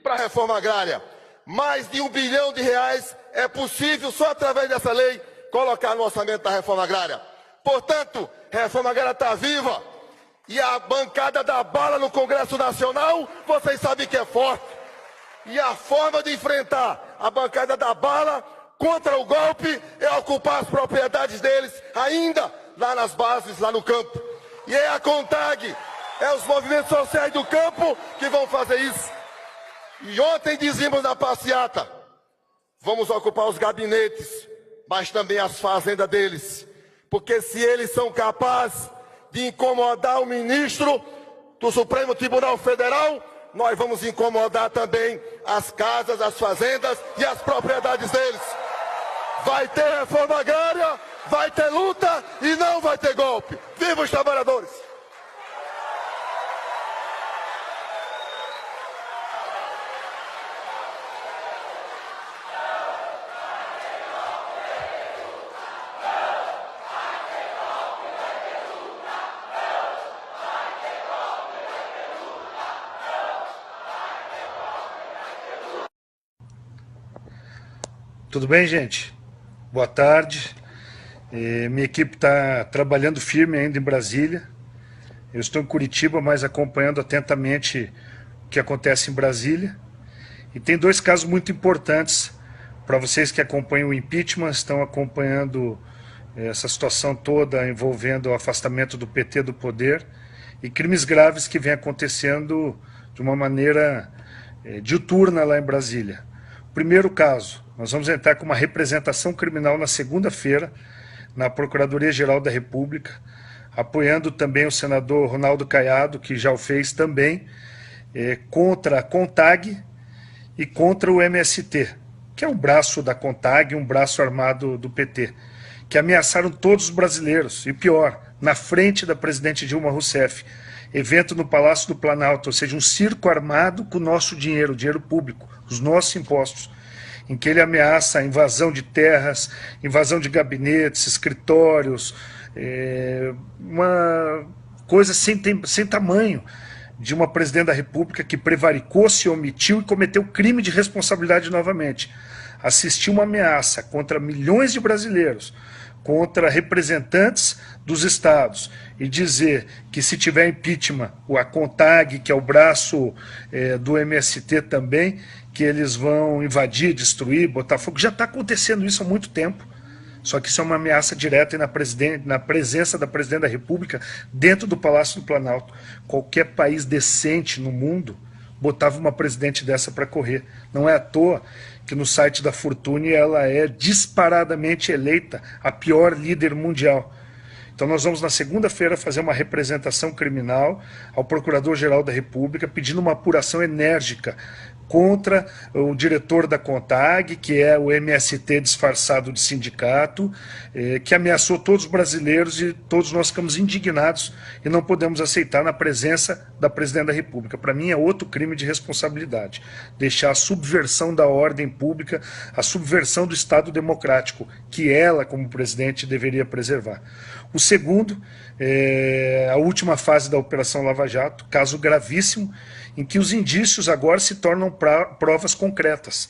para a reforma agrária. Mais de R$1 bilhão é possível, só através dessa lei, colocar no orçamento da reforma agrária. Portanto, a reforma agrária está viva. E a bancada da bala no Congresso Nacional, vocês sabem que é forte. E a forma de enfrentar a bancada da bala contra o golpe é ocupar as propriedades deles, ainda lá nas bases, lá no campo. E é a CONTAG, é os movimentos sociais do campo que vão fazer isso. E ontem dizíamos na passeata, vamos ocupar os gabinetes, mas também as fazendas deles. Porque se eles são capazes de incomodar o ministro do Supremo Tribunal Federal, nós vamos incomodar também as casas, as fazendas e as propriedades deles. Vai ter reforma agrária, vai ter luta e não vai ter golpe. Viva os trabalhadores! Tudo bem, gente? Boa tarde. Minha equipe está trabalhando firme ainda em Brasília. Eu estou em Curitiba, mas acompanhando atentamente o que acontece em Brasília. E tem dois casos muito importantes para vocês que acompanham o impeachment, estão acompanhando essa situação toda envolvendo o afastamento do PT do poder e crimes graves que vem acontecendo de uma maneira diuturna lá em Brasília. O primeiro caso, nós vamos entrar com uma representação criminal na segunda-feira, na Procuradoria-Geral da República, apoiando também o senador Ronaldo Caiado, que já o fez também, contra a CONTAG e contra o MST, que é um braço da CONTAG, um braço armado do PT, que ameaçaram todos os brasileiros, e pior, na frente da presidente Dilma Rousseff, evento no Palácio do Planalto, ou seja, um circo armado com o nosso dinheiro, dinheiro público, os nossos impostos, em que ele ameaça a invasão de terras, invasão de gabinetes, escritórios, uma coisa sem tamanho de uma presidente da República que prevaricou, se omitiu e cometeu crime de responsabilidade novamente. Assistir uma ameaça contra milhões de brasileiros, contra representantes dos estados, e dizer que se tiver impeachment, a CONTAG, que é o braço do MST também, que eles vão invadir, destruir, botar fogo. Já está acontecendo isso há muito tempo, só que isso é uma ameaça direta na presença da presidente da República dentro do Palácio do Planalto. Qualquer país decente no mundo botava uma presidente dessa para correr. Não é à toa que no site da Fortune ela é disparadamente eleita a pior líder mundial. Então nós vamos na segunda-feira fazer uma representação criminal ao Procurador-Geral da República pedindo uma apuração enérgica contra o diretor da CONTAG, que é o MST disfarçado de sindicato, que ameaçou todos os brasileiros e todos nós ficamos indignados e não podemos aceitar na presença da presidente da República. Para mim é outro crime de responsabilidade, deixar a subversão da ordem pública, a subversão do Estado democrático, que ela, como presidente, deveria preservar. O segundo, a última fase da Operação Lava Jato, caso gravíssimo, em que os indícios agora se tornam provas concretas.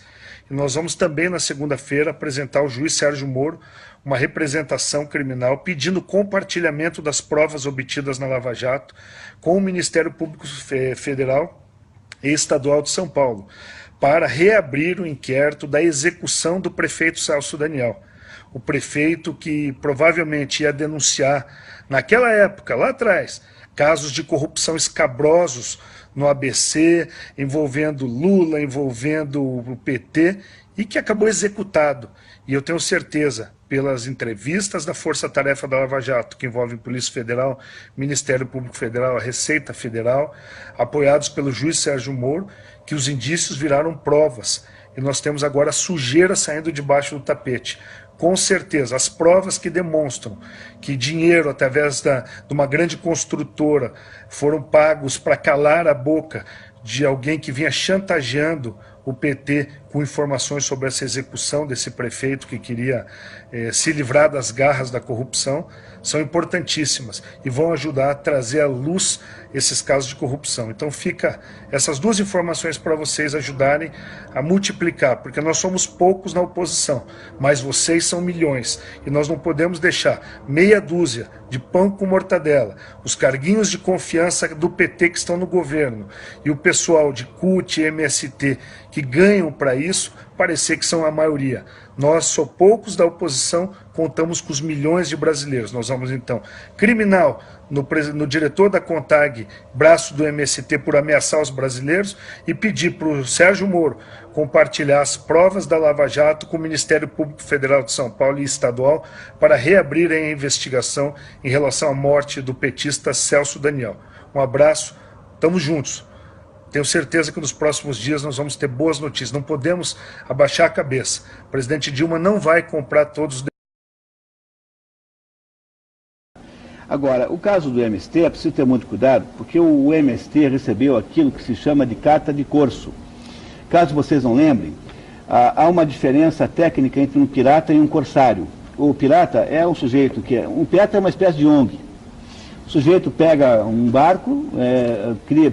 E nós vamos também, na segunda-feira, apresentar ao juiz Sérgio Moro uma representação criminal pedindo compartilhamento das provas obtidas na Lava Jato com o Ministério Público Federal e Estadual de São Paulo, para reabrir o inquérito da execução do prefeito Celso Daniel. O prefeito que provavelmente ia denunciar, naquela época, lá atrás, casos de corrupção escabrosos no ABC, envolvendo Lula, envolvendo o PT, e que acabou executado. E eu tenho certeza, pelas entrevistas da Força Tarefa da Lava Jato, que envolvem Polícia Federal, Ministério Público Federal, a Receita Federal, apoiados pelo juiz Sérgio Moro, que os indícios viraram provas. E nós temos agora sujeira saindo debaixo do tapete. Com certeza, as provas que demonstram que dinheiro, através de uma grande construtora, foram pagos para calar a boca de alguém que vinha chantageando o PT com informações sobre essa execução desse prefeito que queria se livrar das garras da corrupção, são importantíssimas e vão ajudar a trazer à luz esses casos de corrupção. Então fica essas duas informações para vocês ajudarem a multiplicar, porque nós somos poucos na oposição, mas vocês são milhões e nós não podemos deixar meia dúzia de pão com mortadela, os carguinhos de confiança do PT que estão no governo e o pessoal de CUT e MST que ganham para isso, parecer que são a maioria. Nós, só poucos da oposição, contamos com os milhões de brasileiros. Nós vamos, então, criminal no diretor da CONTAG, braço do MST, por ameaçar os brasileiros, e pedir para o Sérgio Moro compartilhar as provas da Lava Jato com o Ministério Público Federal de São Paulo e estadual para reabrirem a investigação em relação à morte do petista Celso Daniel. Um abraço, estamos juntos. Tenho certeza que nos próximos dias nós vamos ter boas notícias. Não podemos abaixar a cabeça. O presidente Dilma não vai comprar todos os... Agora, o caso do MST é preciso ter muito cuidado, porque o MST recebeu aquilo que se chama de carta de corso. Caso vocês não lembrem, há uma diferença técnica entre um pirata e um corsário. O pirata é um sujeito que um pirata é uma espécie de ONG. O sujeito pega um barco,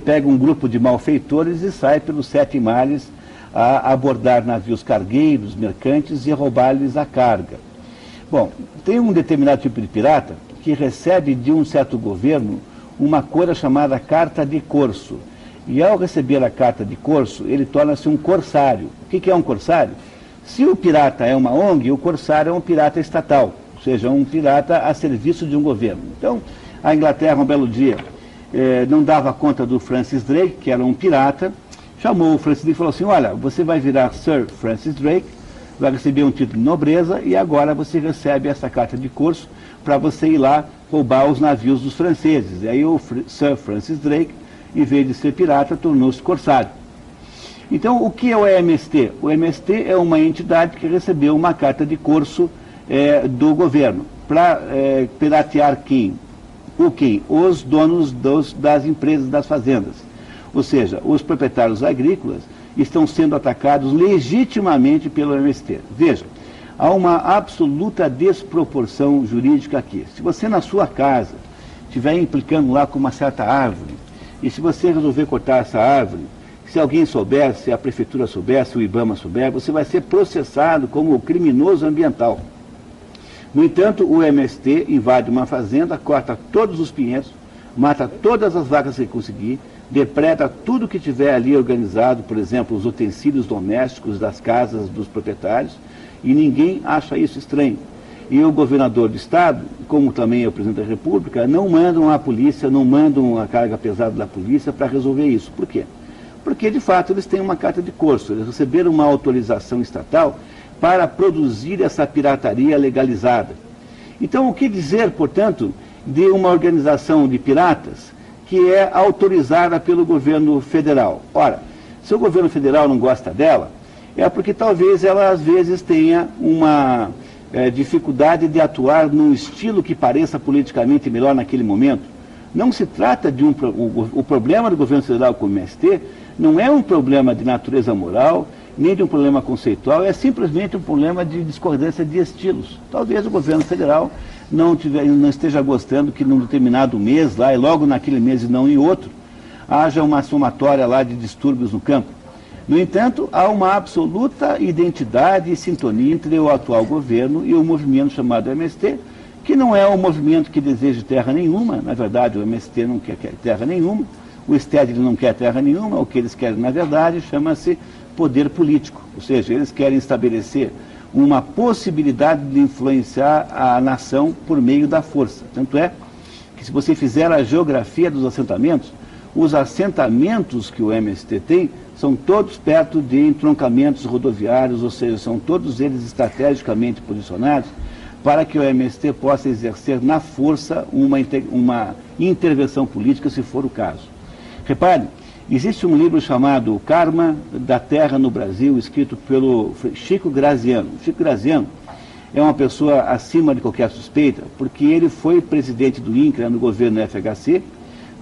pega um grupo de malfeitores e sai pelos 7 mares a abordar navios cargueiros, mercantes e roubar-lhes a carga. Bom, tem um determinado tipo de pirata que recebe de um certo governo uma coisa chamada carta de corso. E ao receber a carta de corso, ele torna-se um corsário. O que é um corsário? Se o pirata é uma ONG, o corsário é um pirata estatal, ou seja, um pirata a serviço de um governo. Então, a Inglaterra, um belo dia, não dava conta do Francis Drake, que era um pirata, chamou o Francis Drake e falou assim, olha, você vai virar Sir Francis Drake, vai receber um título de nobreza e agora você recebe essa carta de corso para você ir lá roubar os navios dos franceses. E aí o Sir Francis Drake, em vez de ser pirata, tornou-se corsário. Então, o que é o MST? O MST é uma entidade que recebeu uma carta de corso do governo para piratear quem? Os donos das empresas, das fazendas. Ou seja, os proprietários agrícolas estão sendo atacados legitimamente pelo MST. Veja, há uma absoluta desproporção jurídica aqui. Se você na sua casa estiver implicando lá com uma certa árvore, e se você resolver cortar essa árvore, se alguém souber, se a prefeitura souber, se o IBAMA souber, você vai ser processado como criminoso ambiental. No entanto, o MST invade uma fazenda, corta todos os pinheiros, mata todas as vacas que conseguir, depreda tudo que tiver ali organizado, por exemplo, os utensílios domésticos das casas dos proprietários, e ninguém acha isso estranho. E o governador do estado, como também o presidente da República, não mandam a polícia, não mandam a carga pesada da polícia para resolver isso. Por quê? Porque, de fato, eles têm uma carta de corso, eles receberam uma autorização estatal para produzir essa pirataria legalizada. Então, o que dizer, portanto, de uma organização de piratas que é autorizada pelo governo federal? Ora, se o governo federal não gosta dela, é porque talvez ela, às vezes, tenha uma dificuldade de atuar num estilo que pareça politicamente melhor naquele momento. Não se trata de o problema do governo federal com o MST não é um problema de natureza moral, nem de um problema conceitual, é simplesmente um problema de discordância de estilos. Talvez o governo federal não esteja gostando que num determinado mês lá, e logo naquele mês e não em outro, haja uma somatória lá de distúrbios no campo. No entanto, há uma absoluta identidade e sintonia entre o atual governo e o movimento chamado MST, que não é um movimento que deseja terra nenhuma, na verdade o MST não quer terra nenhuma, o Stedley não quer terra nenhuma, o que eles querem, na verdade, chama-se poder político, ou seja, eles querem estabelecer uma possibilidade de influenciar a nação por meio da força. Tanto é que se você fizer a geografia dos assentamentos, os assentamentos que o MST tem são todos perto de entroncamentos rodoviários, ou seja, são todos eles estrategicamente posicionados para que o MST possa exercer na força uma intervenção política, se for o caso. Repare, existe um livro chamado O Karma da Terra no Brasil, escrito pelo Chico Graziano. Chico Graziano é uma pessoa acima de qualquer suspeita, porque ele foi presidente do INCRA no governo FHC,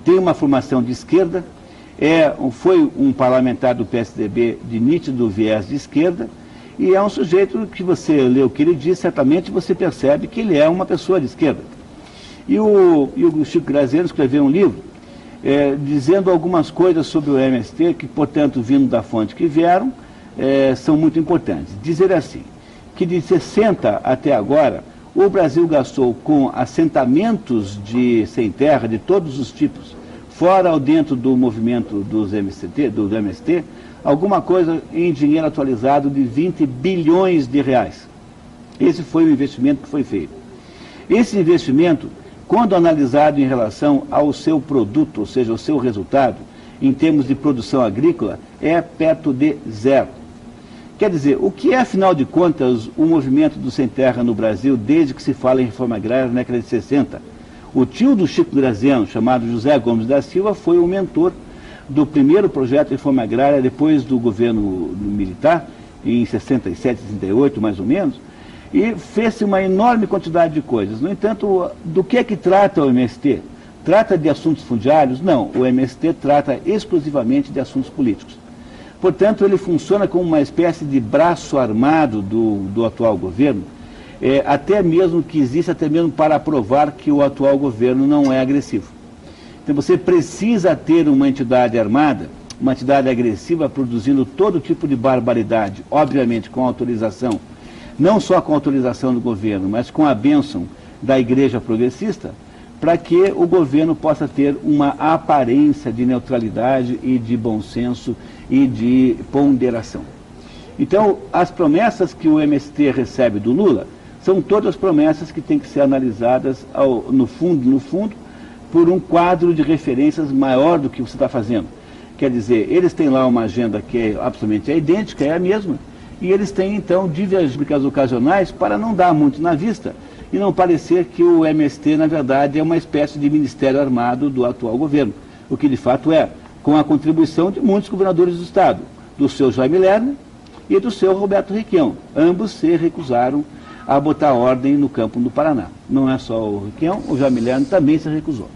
tem uma formação de esquerda, foi um parlamentar do PSDB de nítido viés de esquerda, e é um sujeito que você lê o que ele diz, certamente você percebe que ele é uma pessoa de esquerda. E o Chico Graziano escreveu um livro dizendo algumas coisas sobre o MST, que, portanto, vindo da fonte que vieram, são muito importantes. Dizer assim, que de 60 até agora, o Brasil gastou com assentamentos sem terra de todos os tipos, fora ou dentro do movimento do MST, alguma coisa em dinheiro atualizado de 20 bilhões de reais. Esse foi o investimento que foi feito. Esse investimento, quando analisado em relação ao seu produto, ou seja, ao seu resultado, em termos de produção agrícola, é perto de zero. Quer dizer, o que é, afinal de contas, o movimento do Sem Terra no Brasil desde que se fala em reforma agrária na década de 60? O tio do Chico Graziano, chamado José Gomes da Silva, foi o mentor do primeiro projeto de reforma agrária depois do governo militar, em 67, 68, mais ou menos, e fez-se uma enorme quantidade de coisas. No entanto, do que é que trata o MST? Trata de assuntos fundiários? Não, o MST trata exclusivamente de assuntos políticos. Portanto, ele funciona como uma espécie de braço armado do atual governo, até mesmo que existe, até mesmo para provar que o atual governo não é agressivo. Então você precisa ter uma entidade armada, uma entidade agressiva produzindo todo tipo de barbaridade, obviamente com autorização, não só com autorização do governo, mas com a bênção da Igreja Progressista, para que o governo possa ter uma aparência de neutralidade e de bom senso e de ponderação. Então, as promessas que o MST recebe do Lula são todas promessas que têm que ser analisadas no fundo, por um quadro de referências maior do que você está fazendo. Quer dizer, eles têm lá uma agenda que é absolutamente idêntica, é a mesma, e eles têm, então, divergências ocasionais para não dar muito na vista e não parecer que o MST, na verdade, é uma espécie de ministério armado do atual governo, o que de fato é, com a contribuição de muitos governadores do Estado, do seu Jaime Lerner e do seu Roberto Requião. Ambos se recusaram a botar ordem no campo do Paraná. Não é só o Requião, o Jaime Lerner também se recusou.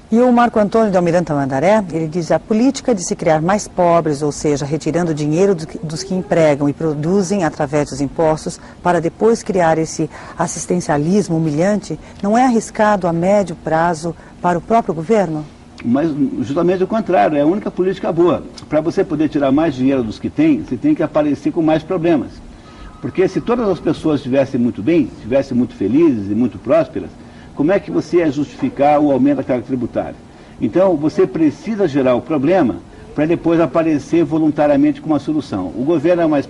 E o Marco Antônio de Almirante Tamandaré, ele diz: a política de se criar mais pobres, ou seja, retirando dinheiro dos que empregam e produzem através dos impostos, para depois criar esse assistencialismo humilhante, não é arriscado a médio prazo para o próprio governo? Mas justamente o contrário, é a única política boa. Para você poder tirar mais dinheiro dos que tem, você tem que aparecer com mais problemas. Porque se todas as pessoas estivessem muito bem, estivessem muito felizes e muito prósperas, como é que você ia justificar o aumento da carga tributária? Então, você precisa gerar o problema para depois aparecer voluntariamente com uma solução. O governo é uma